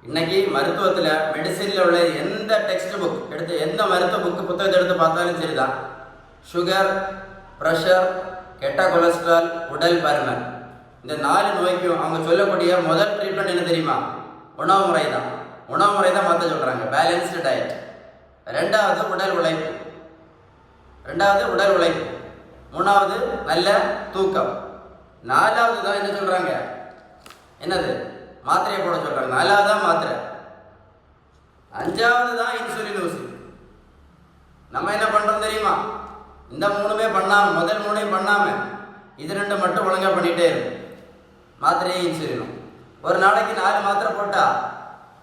இன்னைக்கு மருத்துவத்தில் மெடிசினில் உள்ள எந்த டெக்ஸ்ட் புக் எடுத்து எந்த மருத்துவ புத்தகத்தை எடுத்து பார்த்தாலும் சரிதான், சுகர், ப்ரெஷர், கெட்ட கொலஸ்ட்ரால், உடல் பருமன், இந்த 4 நோய்க்கும் அவங்க சொல்லக்கூடிய முதல் ட்ரீட்மெண்ட் என்ன தெரியுமா? உணவு முறை தான். உணவு முறை தான் மாற்ற சொல்கிறாங்க, பேலன்ஸ்டு டயட். ரெண்டாவது உடல் உழைப்பு, மூணாவது நல்ல தூக்கம், 4வது தான் என்ன சொல்கிறாங்க, என்னது, மாத்திரையை போட சொல்கிறாங்க. 4வது தான் மாத்திரை, 5வது தான் இன்சுலின் ஊசி. நம்ம என்ன பண்ணுறோம் தெரியுமா? இந்த 3மே பண்ணாமல், முதல் 3ஐயும் பண்ணாமல் இது 2 மட்டும் ஒழுங்காக பண்ணிகிட்டே இருக்கும், மாத்திரையும் இன்சுலினும். ஒரு நாளைக்கு 4 மாத்திரை போட்டால்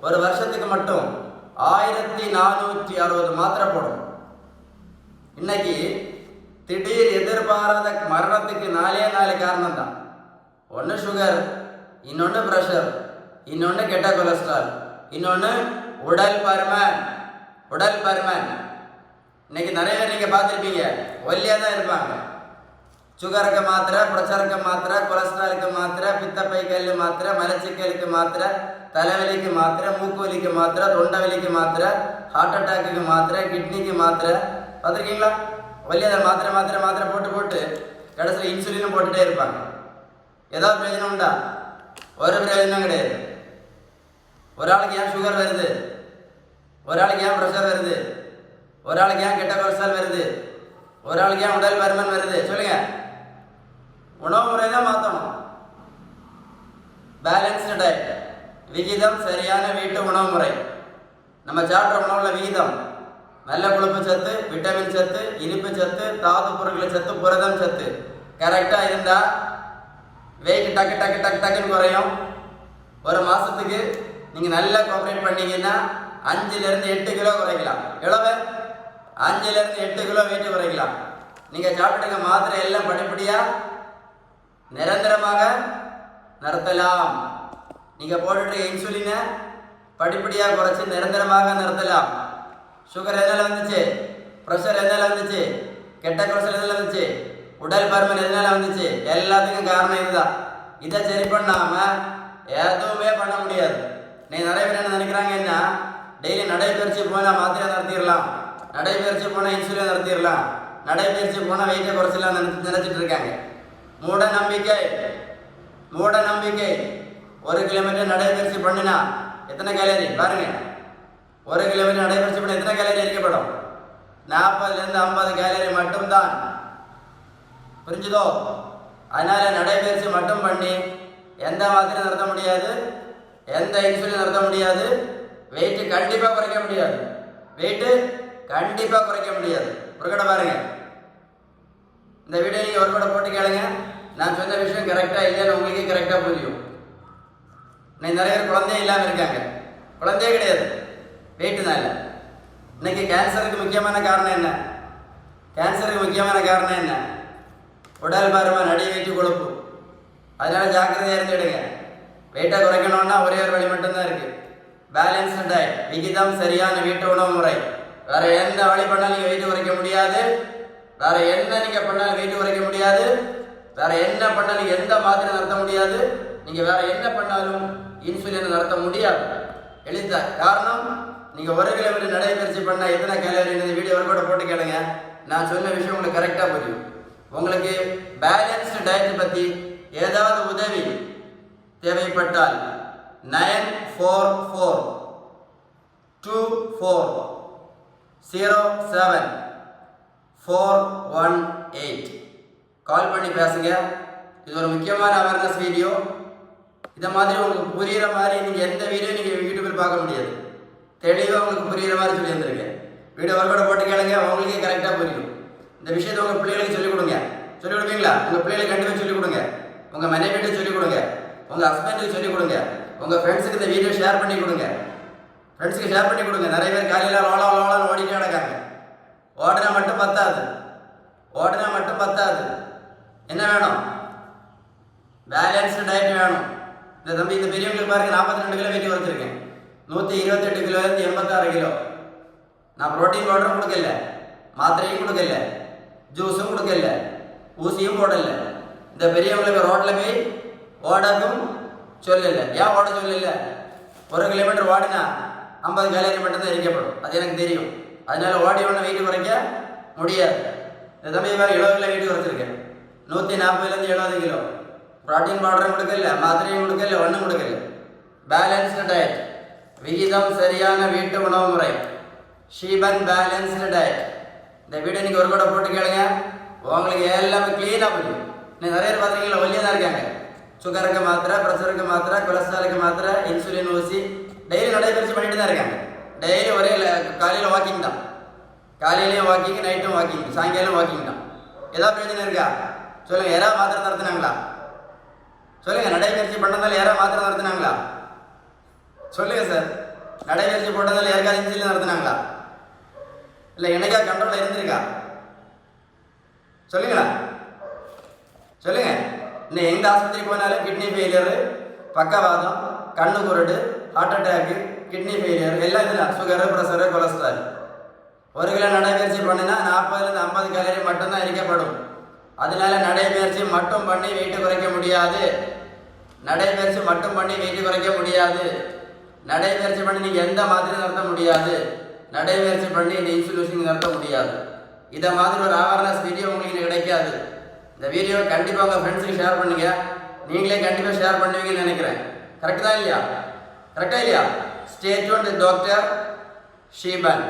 ஒரு வருஷத்துக்கு மட்டும் 1460 மாத்திரை போடும். இன்னைக்கு திடீர் எதிர்பாராத மரணத்துக்கு 4 காரணம் தான். ஒன்று சுகர், இன்னொன்று ப்ரெஷர், இன்னொன்று கெட்ட கொலஸ்ட்ரால், இன்னொன்று உடல் பருமன். இன்னைக்கு நிறைய பேர் நீங்கள் பார்த்துருப்பீங்க, ஒல்லியாக தான் இருப்பாங்க. சுகருக்கு மாத்திரை, ப்ரெஷருக்கு மாத்திரை, கொலஸ்ட்ராலுக்கு மாத்திரை, பித்தப்பை கல் மாத்திரை, மலச்சிக்கலுக்கு மாத்திரை, தலைவலிக்கு மாத்திரை, மூக்கு வலிக்கு மாத்திரை, தொண்டை வலிக்கு மாத்திரை, ஹார்ட் அட்டாக்கு மாத்திரை, கிட்னிக்கு மாத்திரை. பார்த்துருக்கீங்களா? ஒல்லியாக மாத்திரை போட்டு கடைசியில் இன்சுலினும் போட்டுகிட்டே இருப்பாங்க. ஏதாவது பிரயோஜனம் உண்டா? ஒரு பிரயோஜனம் கிடையாது. ஒரு ஆளுக்கு ஏன் சுகர் வருது, ஒரு ஆளுக்கு ஏன் ப்ரெஷர் வருது, ஒரு ஆளுக்கு ஏன் கெட்ட கொலஸ்ட்ரால் வருது, ஒரு ஆளுக்கு ஏன் உடல் பருமன் வருது? சொல்லுங்க. உணவு முறை தான் மாற்றணும். பேலன்ஸ்டு டயட், விகிதம் சரியான வீட்டு உணவு முறை. நம்ம சாப்பிட்ற உணவுல விகிதம், நல்ல கொழுப்பு சத்து, விட்டமின் சத்து, இனிப்பு சத்து, தாது பொருட்கள் சத்து, புரதம் சத்து கரெக்டாக இருந்தால் வெயிட் டக்குன்னு குறையும். ஒரு மாதத்துக்கு நீங்கள் நல்லா கோஆப்ரேட் பண்ணீங்கன்னா 5லேருந்து 8 கிலோ குறைக்கலாம். எவ்வளவு? 5லேருந்து 8 கிலோ வெயிட் குறைக்கலாம். நீங்கள் சாப்பிட்டுங்க மாத்திரை எல்லாம் படிப்படியாக நிரந்தரமாக நிறுத்தலாம். நீங்கள் போட்டுட்டு இன்சுலினை படிப்படியாக குறைச்சி நிரந்தரமாக நிறுத்தலாம். சுகர் எதனால் வந்துச்சு, ப்ரெஷர் எதனால் வந்துச்சு, கெட்ட கொலஸ்ட்ரால் எதனால் வந்துச்சு, உடல் பருமன் எதனால் வந்துச்சு? எல்லாத்துக்கும் காரணம் இதுதான். இதை சரி பண்ணாமல் எதுவுமே பண்ண முடியாது. நீங்கள் நிறைய பேர் என்ன நினைக்கிறாங்க, என்ன டெய்லி நடைபயிற்சி போனால் மாத்திரை நிறுத்திடலாம், நடைபயிற்சி போனால் இன்சுலின் நிறுத்திடலாம், நடைபயிற்சி போனால் வெயிட்டை குறைச்சிடலாம் நினைச்சிட்டு இருக்காங்க. மூட நம்பிக்கை. 1 கிலோமீட்டர் நடைபயிற்சி பண்ணினா எத்தனை கேலரி பாருங்க. 1 கிலோமீட்டர் நடைபயிற்சி பண்ண எத்தனை கேலரி எரிக்கப்படும்? 40லேருந்து 50 கேலரி மட்டும்தான். புரிஞ்சுதோ? அதனால நடைபயிற்சி மட்டும் பண்ணி எந்த மாத்திரை நிறுத்த முடியாது, எந்த இன்சுலின் நிறுத்த முடியாது, வெயிட்டு கண்டிப்பாக குறைக்க முடியாது. ஒரு பாருங்க, இந்த வீடியோ நீங்கள் ஒரு கூட போட்டு கேளுங்க. நான் சொன்ன விஷயம் கரெக்டாக இல்லைன்னு உங்களுக்கே கரெக்டாக புரியும். இன்னைக்கு நிறைய பேர் குழந்தையே இல்லாமல் இருக்காங்க. குழந்தையே கிடையாது, வெயிட்டுனால. இன்னைக்கு கேன்சருக்கு முக்கியமான காரணம் என்ன? உடல் பருமன், அடி வயிற்று கொழுப்பு. அதனால ஜாக்கிரதையாக இருந்துடுங்க. வெயிட்டை குறைக்கணும்னா ஒரே ஒரு வழி மட்டும்தான் இருக்கு, பேலன்ஸ்டு டயட், விகிதம் சரியான வீட்டு உணவு முறை. வேற எந்த வழி பண்ணாலும் நீங்கள் வெயிட் குறைக்க முடியாது. வேற என்ன பண்ணாலும் வெயிட் குறைக்க முடியாது. வேற என்ன பண்ணாலும் எந்த மாத்திரை நடத்த முடியாது. நீங்க வேற என்ன பண்ணாலும் இன்சுலின் நடத்த முடியாது. எளிதா. காரணம், நீங்க 1 கிலோமீட்டர் நடைபயிற்சி பண்ணா எத்தனை கேலரி இந்த வீடியோ கூட போட்டு கேளுங்க. நான் சொன்ன விஷயம் உங்களுக்கு கரெக்டா புரியும். உங்களுக்கு பேலன்ஸ்டு டயட் பத்தி ஏதாவது உதவி தேவைப்பட்டால் 9444274118 கால் பண்ணி பேசுங்க. இது ஒரு முக்கியமான அவேர்னஸ் வீடியோ. இதை மாதிரி உங்களுக்கு புரிகிற மாதிரி நீங்கள் எந்த வீடியோ நீங்கள் யூடியூபில் பார்க்க முடியாது. தெளிவாக உங்களுக்கு புரிகிற மாதிரி சொல்லி வந்துருக்கேன். வீடியோ ஒர்க் கூட போட்டு கேளுங்க, உங்களுக்கே கரெக்டாக புரியும். இந்த விஷயத்தை உங்கள் பிள்ளைகளுக்கு சொல்லிக் கொடுங்க. சொல்லிக் கொடுப்பீங்களா? உங்கள் பிள்ளைகளுக்கு கண்டிப்பாக சொல்லிக் கொடுங்க. உங்கள் மனைவிட்டு சொல்லிக் கொடுங்க. உங்கள் ஹஸ்பண்டுக்கு சொல்லிக் கொடுங்க. உங்கள் ஃப்ரெண்ட்ஸுக்கு இந்த வீடியோ ஷேர் பண்ணி கொடுங்க. நிறைய பேர் காலையில் லோலான்னு ஓடிட்டே நடக்காங்க. ஓடினா மட்டும் பத்தாது. என்ன வேணும்? பேலன்ஸ்டு டயட் வேணும். இந்த தம்பி, இந்த பெரியவங்களுக்கு பாருங்க, 42 கிலோ வெயிட் குறைச்சிருக்கேன். 128 கிலோலேருந்து 86 கிலோ. நான் ப்ரோட்டீன் பவுடரும் கொடுக்கல, மாத்திரையும் கொடுக்கல, ஜூஸும் கொடுக்கல, ஊசியும் போடல. இந்த பெரியவங்களுக்கு ரோட்டில் போய் ஓடவும் சொல்லல. ஏன் ஓட சொல்லல? 1 கிலோமீட்டர் ஓடினா 50 கேலரி மட்டும்தான் எரிக்கப்படும். அது எனக்கு தெரியும். அதனால ஓடி ஒன்று வெயிட் குறைக்க முடியாது. இந்த தம்பி வேறு 70 கிலோ வெயிட் குறைச்சிருக்கேன். 140லேருந்து 70 கிலோ. ப்ரோட்டீன் பவுடரும் கொடுக்கல, மாத்திரையும் கொடுக்கல, ஒன்றும் கொடுக்கல. பேலன்ஸ்டு டயட், விகிதம் சரியான வீட்டு உணவு முறை, ஷீபன் பேலன்ஸ்டு டயட். இந்த வீடியோ நீங்கள் ஒரு கூட போட்டு கேளுங்க, உங்களுக்கு எல்லாமே க்ளீனாக புரியும். நீங்கள் நிறைய பார்த்துருக்கீங்களா, ஒல்லியாக தான் இருக்காங்க. சுகருக்கு மாத்திரை, ப்ரெஷருக்கு மாத்திரை, கொலஸ்ட்ராலுக்கு மாத்திரை, இன்சுலின் ஊசி, டெய்லி நடைபயிற்சி பண்ணிட்டு தான் இருக்காங்க. டெய்லி ஒரே காலையில் வாக்கிங் தான், காலையிலையும் வாக்கிங், நைட்டும் வாக்கிங், சாயங்காலம் வாக்கிங் தான். ஏதாவது பிரச்சனை இருக்கா சொல்லுங்கள். யாராவது மாத்திரை நடத்தினாங்களா சொல்லுங்கள். நடைபயிற்சி பண்ணதால் யாராவது மாத்திரை நடத்தினாங்களா சொல்லுங்கள் சார். நடைபயிற்சி போட்டதால் யாருக்காவது இன்சுலின் நடத்தினாங்களா? இல்லை என்னைக்கா கண்ட்ரோலில் இருந்திருக்கா சொல்லுங்களா சொல்லுங்க. இன்னும் எந்த ஆஸ்பத்திரி போனாலும் கிட்னி ஃபெயிலியரு, பக்கவாதம், கண்ணு குருடு, ஹார்ட் அட்டாக்கு, கிட்னி ஃபெயிலியர் எல்லாம் இதில் சுகரு, ப்ரெஷரு, கொலஸ்ட்ரால். 1 கிலோ நடைபயிற்சி பண்ணினா 40லேருந்து 50 கேலரி மட்டும்தான் எரிக்கப்படும். அதனால நடைபயிற்சி மட்டும் பண்ணி வெயிட் குறைக்க முடியாது. நடைபயிற்சி மட்டும் பண்ணி வெயிட் குறைக்க முடியாது. நடைபயிற்சி பண்ணி நீங்கள் எந்த மாதிரி நடத்த முடியாது. நடைபயிற்சி பண்ணி இந்த இன்சுலின் நடத்த முடியாது. இதை மாதிரி ஒரு அவேர்னஸ் வீடியோ உங்களுக்கு கிடைக்காது. இந்த வீடியோவை கண்டிப்பாக உங்கள் ஃப்ரெண்ட்ஸுக்கு ஷேர் பண்ணுங்க. நீங்களே கண்டிப்பாக ஷேர் பண்ணுவீங்கன்னு நினைக்கிறேன். கரெக்டாக இல்லையா? Stay tuned with doctor Sheeban.